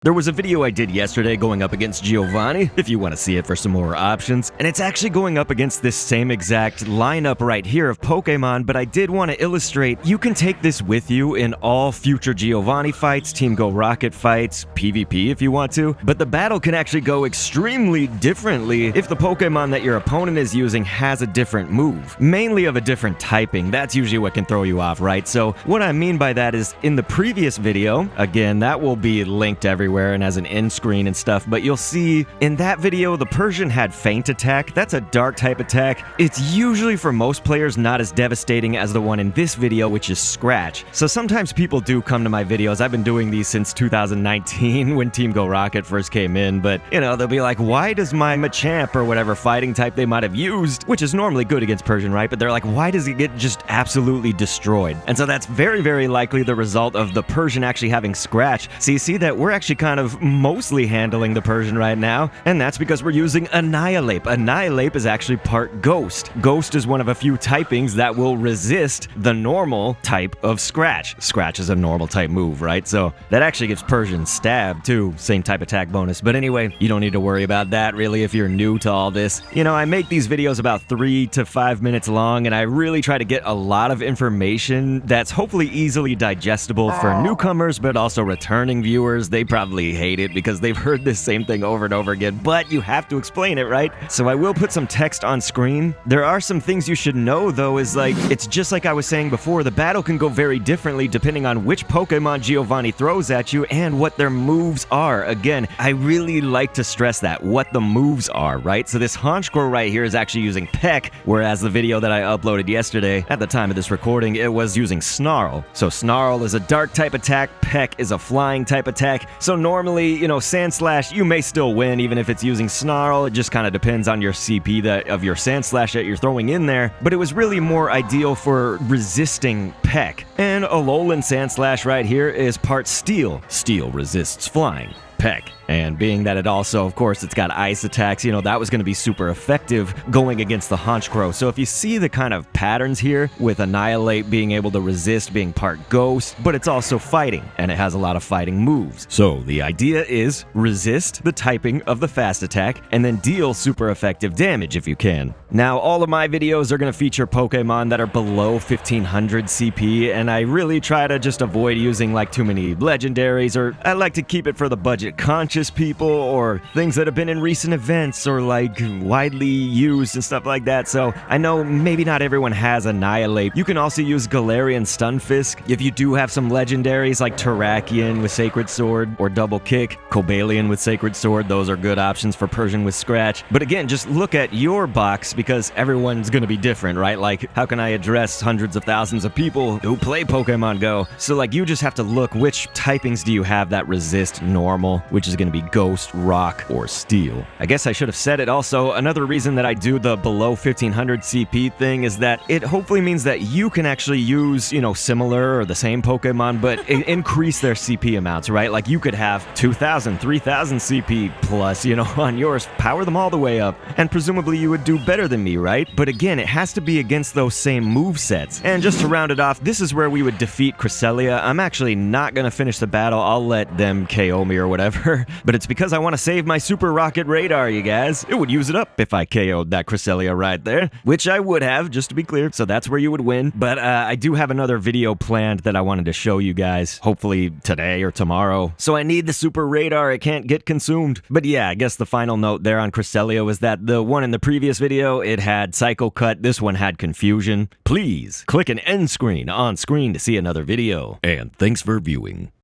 There was a video I did yesterday going up against Giovanni, if you want to see it for some more options, and it's actually going up against this same exact lineup right here of Pokemon, but I did want to illustrate you can take this with you in all future Giovanni fights, Team Go Rocket fights, PvP if you want to, but the battle can actually go extremely differently if the Pokemon that your opponent is using has a different move, mainly of a different typing. That's usually what can throw you off, right? So what I mean by that is in the previous video, again, that will be linked everywhere and as an end screen and stuff, but you'll see in that video the Persian had Feint Attack. That's a dark type attack. It's usually for most players not as devastating as the one in this video, which is Scratch. So sometimes people do come to my videos. I've been doing these since 2019 when Team Go Rocket first came in, but you know, they'll be like, why does my Machamp or whatever fighting type they might have used, which is normally good against Persian, right? But they're like, why does it get just absolutely destroyed? And so that's very, very likely the result of the Persian actually having Scratch. So you see that we're actually kind of mostly handling the Persian right now, and that's because we're using Annihilate. Annihilate is actually part Ghost. Ghost is one of a few typings that will resist the normal type of Scratch. Scratch is a normal type move, right? So that actually gives Persian Stab too, same type attack bonus. But anyway, you don't need to worry about that really if you're new to all this. You know, I make these videos about 3 to 5 minutes long, and I really try to get a lot of information that's hopefully easily digestible for newcomers, but also returning viewers. They probably hate it because they've heard this same thing over and over again, but you have to explain it, right? So I will put some text on screen. There are some things you should know though, is like, it's just like I was saying before, the battle can go very differently depending on which Pokemon Giovanni throws at you and what their moves are. Again, I really like to stress that, what the moves are, right? So this Honchkrow right here is actually using Peck, whereas the video that I uploaded yesterday, at the time of this recording, it was using Snarl. So Snarl is a dark type attack, Peck is a flying type attack. So normally, you know, Sand Slash, you may still win even if it's using Snarl. It just kind of depends on your CP of your Sand Slash that you're throwing in there. But it was really more ideal for resisting Peck. And Alolan Sand Slash right here is part Steel. Steel resists flying. Peck. And being that it also, of course, it's got ice attacks, you know, that was going to be super effective going against the Honchkrow. So if you see the kind of patterns here with Annihilate being able to resist, being part Ghost, but it's also fighting, and it has a lot of fighting moves. So the idea is resist the typing of the fast attack, and then deal super effective damage if you can. Now, all of my videos are going to feature Pokemon that are below 1500 CP, and I really try to just avoid using like too many legendaries, or I like to keep it for the budget conscious people or things that have been in recent events or like widely used and stuff like that. So I know maybe not everyone has Annihilate. You can also use Galarian Stunfisk if you do have some legendaries like Terrakion with Sacred Sword or Double Kick, Cobalion with Sacred Sword. Those are good options for Persian with Scratch. But again, just look at your box because everyone's going to be different, right? Like, how can I address hundreds of thousands of people who play Pokemon Go? So like, you just have to look which typings do you have that resist normal, which is going to be Ghost, Rock, or Steel. I guess I should have said it also. Another reason that I do the below 1500 CP thing is that it hopefully means that you can actually use, you know, similar or the same Pokemon, but increase their CP amounts, right? Like you could have 2000, 3000 CP plus, you know, on yours, power them all the way up, and presumably you would do better than me, right? But again, it has to be against those same move sets. And just to round it off, this is where we would defeat Cresselia. I'm actually not gonna finish the battle. I'll let them KO me or whatever. But it's because I want to save my Super Rocket Radar, you guys. It would use it up if I KO'd that Cresselia right there, which I would have, just to be clear, so that's where you would win. But I do have another video planned that I wanted to show you guys, hopefully today or tomorrow. So I need the Super Radar, it can't get consumed. But yeah, I guess the final note there on Cresselia was that the one in the previous video, it had Psycho Cut, this one had Confusion. Please click an end screen on screen to see another video. And thanks for viewing.